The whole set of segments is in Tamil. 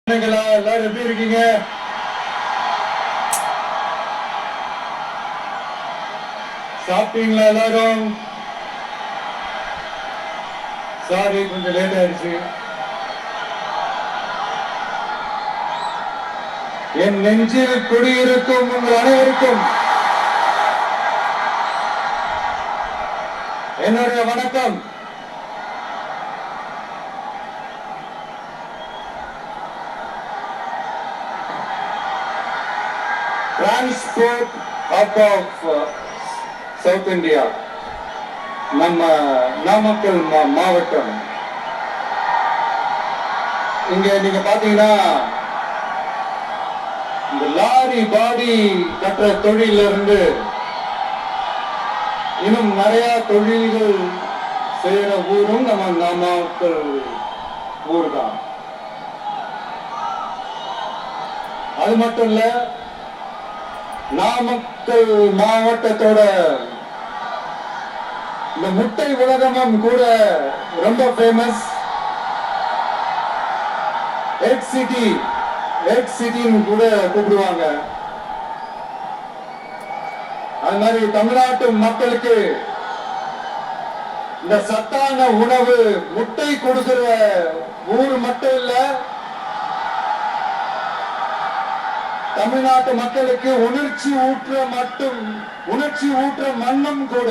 எல்லாரும் எப்படி இருக்கீங்க? சாப்பிட்டீங்களா எல்லாரும்? சாரி, கொஞ்சம் லேட் ஆயிடுச்சு. என் நெஞ்சில் குடியிருக்கும் உங்கள் அனைவருக்கும் என்னுடைய வணக்கம். Transport hub of south India, நம்ம நாமக்கல் மாவட்டம். இங்க நீங்க பாத்தீங்கன்னா இந்த லாரி பாடி கட்டுற தொழில இருந்து இன்னும் நிறைய தொழில்கள் செய்யற ஊரும் நம்ம நாமக்கல் ஊர் தான். அது மட்டும் இல்ல, நாமக்கல் மாவட்டத்தோட இந்த முட்டை உலகமும் கூட ரொம்ப ஃபேமஸ். எக் சிட்டின்னு கூட கூப்பிடுவாங்க. அது மாதிரி தமிழ்நாட்டு மக்களுக்கு இந்த சத்தான உணவு முட்டை கொடுக்கிற ஊர் மட்டும் இல்ல, தமிழ்நாட்டு மக்களுக்கு உணர்ச்சி ஊற்ற மண்ணும் கூட.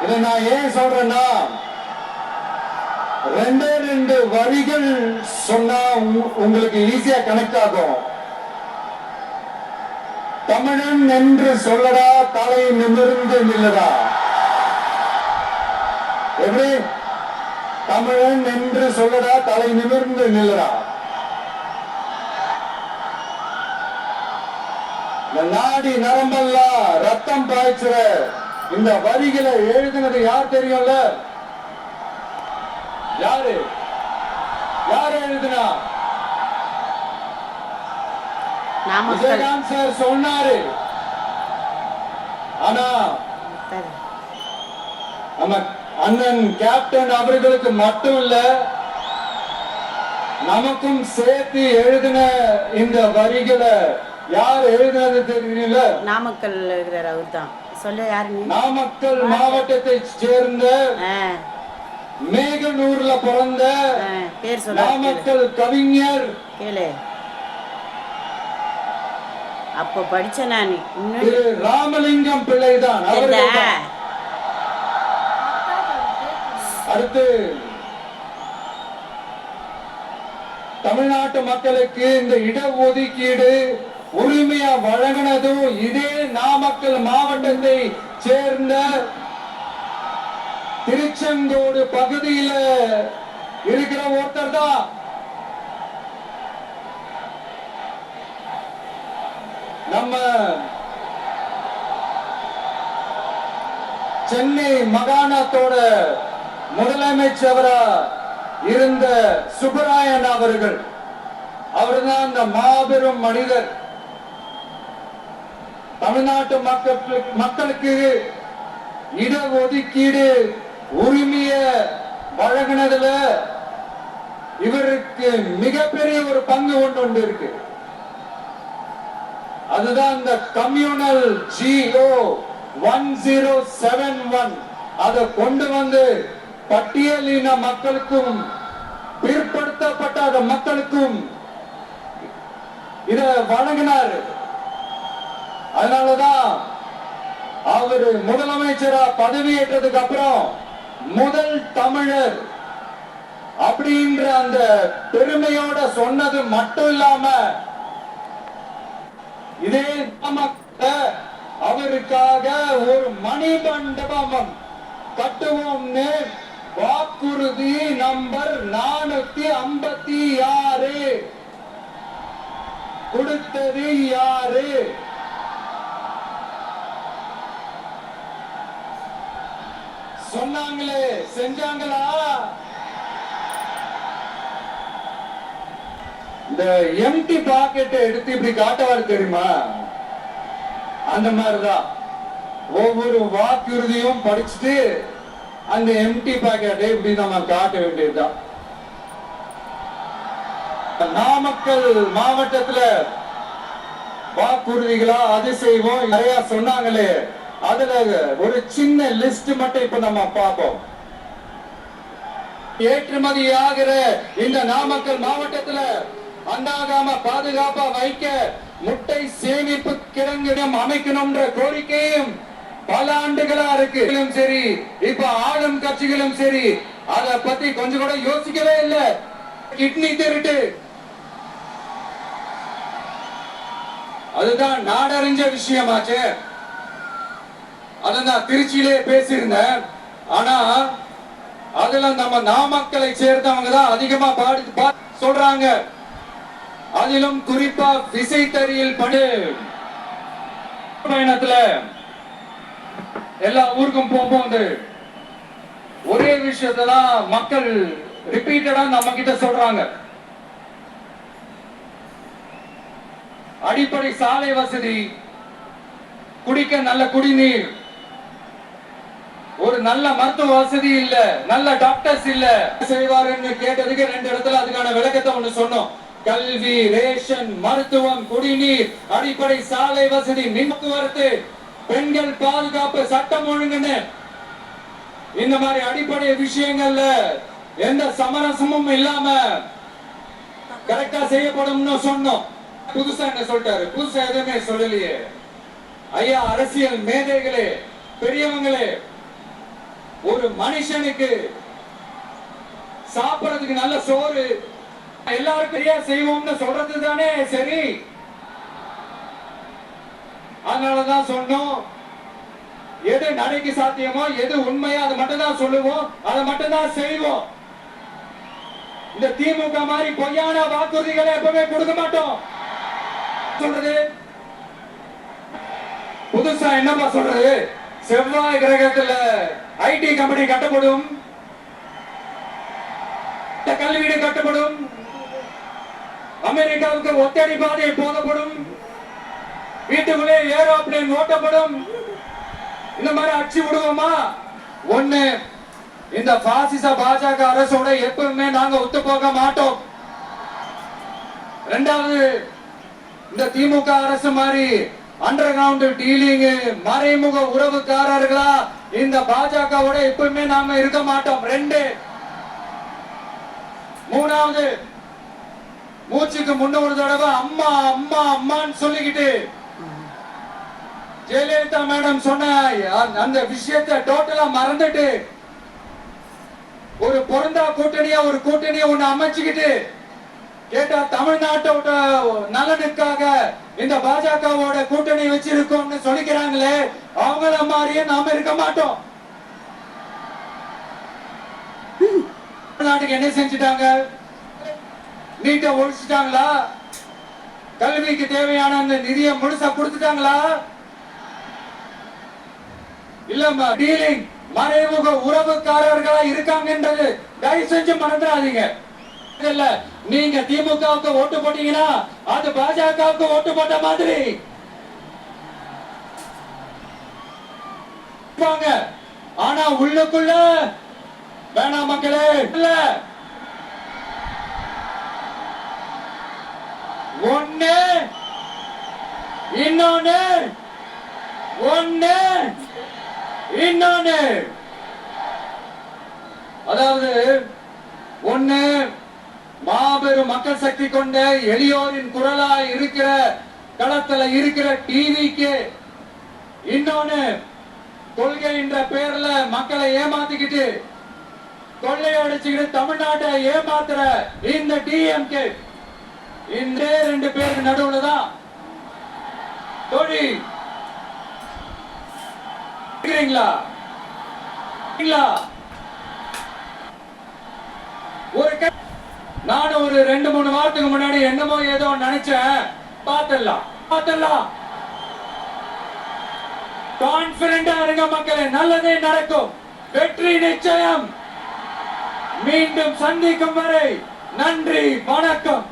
இதை நான் ஏன் சொல்றேன்னா, ரெண்டு வரிகள் சொன்னா உங்களுக்கு ஈஸியா கனெக்ட் ஆகும். தமிழன் என்று சொல்லடா, தலை நிமிர்ந்து நில்லடா. எப்படி? தமிழன் என்று சொல்லடா, தலை நிமிர்ந்து நில்லடா. நாடி நரம்பெல்லாம் ரத்தம் பாய்ச்சுற இந்த வரிகளை எழுதினது யார் தெரியும்ல? யாரு எழுதினா? விஜயகாந்த் சார் சொன்னாரு. ஆனா நம்ம அண்ணன் கேப்டன் அவர்களுக்கு மட்டும் இல்ல, நமக்கும் சேர்த்து எழுதின இந்த வரிகளை யார் எழுதினது தெரியல? நாமக்கல் இருக்கிறார் அவர் தான். சொல்ல யாரு? நாமக்கல் மாவட்டத்தை சேர்ந்த மேகனூர்ல பிறந்த பேர் சொல்ல நாமக்கல் கவிஞர். கேளு, அப்போ படிச்ச நான் ராமலிங்கம் பிள்ளை தான். அடுத்து தமிழ்நாட்டு மக்களுக்கு இந்த இடஒதுக்கீடு உரிமையா வழங்கினதும் இதே நாமக்கல் மாவட்டத்தை சேர்ந்த திருச்செங்கோடு பகுதியில இருக்கிற ஒருத்தர் தான். நம்ம சென்னை மாகாணத்தோட முதலமைச்சரா இருந்த சுப்பராயன் அவர்கள். அவர்தான் அந்த மாபெரும் மனிதர். தமிழ்நாட்டு மக்களுக்கு இடஒதுக்கீடு உரிமைய வழங்கினதுல இவருக்கு மிகப்பெரிய ஒரு பங்கு ஒன்று இருக்கு. அதுதான் இந்த கம்யூனல் GO 1071 அதை கொண்டு வந்து பட்டியலின மக்களுக்கும் பிற்படுத்தப்பட்ட மக்களுக்கும் இத வழங்கினார். அதனாலதான் அவர் முதலமைச்சரா பதவியேற்றதுக்கு அப்புறம் முதல் தமிழர் அப்படின்ற அந்த பெருமையோட சொன்னது மட்டும் இல்லாம, இதே அவருக்காக ஒரு மணிமண்டபம் கட்டுவோம்னு வாக்குறுதி நம்பர் 456 கொடுத்தது யாரு? சொன்னாங்களே, செஞ்சாங்களா? இந்த எம்டி பாக்கெட்டை எடுத்து இப்படி காட்டுவாரு தெரியுமா? அந்த மாதிரிதான் ஒவ்வொரு வாக்குறுதியும் படிச்சுட்டு அந்த எம்டி பாக்கெட்டை இப்படி நம்ம காட்ட வேண்டியதுதான். நாமக்கல் மாவட்டத்துல வாக்குறுதிகளா அது செய்வோம் நிறைய சொன்னாங்களே, அதுல ஒரு சின்ன லிஸ்ட் மட்டும் இப்ப நம்ம பார்ப்போம். ஏற்றுமதி ஆகிற இந்த நாமக்கல் மாவட்டத்துல அண்டாகாம பாதுகாப்பா வைக்க முட்டை சேமிப்பு கிடங்கிடம் அமைக்கணும்ன்ற கோரிக்கையும் பல ஆண்டுகளா இருக்கு. சரி, இப்ப ஆளும் கட்சிகளும் சரி, அத பத்தி கொஞ்சம் கூட யோசிக்கவே இல்லை. கிட்னி திருட்டு, அதுதான் நாடறிஞ்ச விஷயமாச்சு. அதான் திருச்சியிலே பேசியிருந்தேன். ஆனா அதுல நம்ம நாமக்கலை சேர்ந்தவங்க தான் அதிகமா சொல்றாங்க. அதிலும் குறிப்பா விசைத்தறியில் பயணத்துல எல்லா ஊருக்கும் போகும்போது ஒரே விஷயத்தான் மக்கள் ரிப்பீட்டடா நம்ம கிட்ட சொல்றாங்க. அடிப்படை சாலை வசதி, குடிக்க நல்ல குடிநீர், ஒரு நல்ல மருத்துவ வசதி இல்ல, நல்ல டாக்டர்ஸ் இல்ல. செய்வாருன்னு கேட்டதுக்கு 2 இடத்துல அதுக்கான விளக்கத்தை ஒண்ணு சொன்னோம். கல்வி, ரேஷன், மருத்துவம், குடிநீர், அடிப்படை சாலை வசதி, மின்வரத்து, பெண்கள் பாதுகாப்பு, சட்டம் ஒழுங்குன்னு இந்த மாதிரி அடிப்படை விஷயங்கள்ல எந்த சமரசமும் இல்லாம கரெக்டா செய்யப்படும்னு சொன்னோம். புதுசா என்ன சொல்லிட்டாரு? புதுசா எதுவுமே சொல்லலையே. ஐயா, அரசியல் மேதைகளே, பெரியவங்களே, ஒரு மனுஷனுக்கு சாப்பிடறதுக்கு நல்ல சோறு எல்லாருக்கும் செய்வோம்னு சொல்றது தானே சரி. அதனாலதான் சொன்னோம், எது நடைக்கு சாத்தியமோ, எது உண்மையோ அதை மட்டும் தான் சொல்லுவோம், அதை மட்டும் தான் செய்வோம். இந்த திமுக மாதிரி பொய்யான வாக்குறுதிகளை எப்பவுமே கொடுக்க மாட்டோம். சொல்றது புதுசா என்னப்பா சொல்றது? செவ்வாய் கிரகத்துல ஐடி கம்பெனி கட்டப்படும், கல்வீடு கட்டப்படும், அமெரிக்காவுக்கு ஒத்தடி பாதை போடப்படும், வீட்டுக்குள்ளே ஏரோப்ளேன் ஓட்டப்படும். இந்த மாதிரி அடிச்சு விடுவோமா? ஒண்ணு, இந்த பாசிச பாஜக அரசோட எப்பவுமே நாங்க ஒத்து போக மாட்டோம். ரெண்டாவது, இந்த திமுக அரசு மாதிரி அண்டர் கிரவுண்ட் டீலிங், மறைமுக உறவுக்காரர்களா இந்த பாஜகவோட எப்பவுமே நாம இருக்க மாட்டோம். 2, மூணாவது, மூச்சுக்கு 300 தடவை அம்மா அம்மா அம்மான்னு சொல்லிக்கிட்டு ஜெயலலிதா மேடம் சொன்ன அந்த விஷயத்தை டோட்டலா மறந்துட்டு ஒரு பொருந்தா கூட்டணியா ஒரு கூட்டணியை ஒண்ணு அமைச்சுக்கிட்டு கேட்டா தமிழ்நாட்டோட நலனுக்காக இந்த பாஜகவோட கூட்டணி வச்சிருக்கோம்னு சொல்லிக்கிறாங்களே, அவங்கள மாதிரியே நாம இருக்க மாட்டோம். தமிழ்நாட்டுக்கு என்ன செஞ்சுட்டாங்க? நீட்டை ஒழிச்சிட்டாங்களா? கல்விக்கு தேவையான அந்த நிதியை முழுசா கொடுத்துட்டாங்களா? இல்ல டீலிங், மறைமுக உறவுக்காரர்களா இருக்காங்கன்றது தயவு செஞ்சு மறந்துடாதீங்க. இல்ல, நீங்க திமுகவுக்கு ஓட்டு போட்டீங்கன்னா அது பாஜகவுக்கு ஓட்டு போட்ட மாதிரி. ஆனா உள்ளுக்குள்ள வேணாம் மக்களே. இல்ல, ஒண்ணு இன்னொன்னு, ஒண்ணு இன்னொன்னு. அதாவது ஒண்ணு, மாபெரும் மக்கள் சக்தி கொண்ட எளியோரின் குரலா இருக்கிற களத்துல இருக்கிற டிவிக்கு, இன்னொன்னு கொள்கை என்ற பேர்ல மக்களை ஏமாத்திக்கிட்டு கொள்ளையடிச்சுக்கிட்டு தமிழ்நாட்டை ஏமாத்துற இந்த டிஎம்கே. இந்த 2 பேருக்கு நடுவுல தான் தொழில். நான் ஒரு 2-3 வாரத்துக்கு முன்னாடி என்னமோ ஏதோ நினைச்சேன். பார்த்தலாம். கான்பிடண்டா இருங்க மக்களே, நல்லதே நடக்கும், வெற்றி நிச்சயம். மீண்டும் சந்திக்கும் வரை நன்றி, வணக்கம்.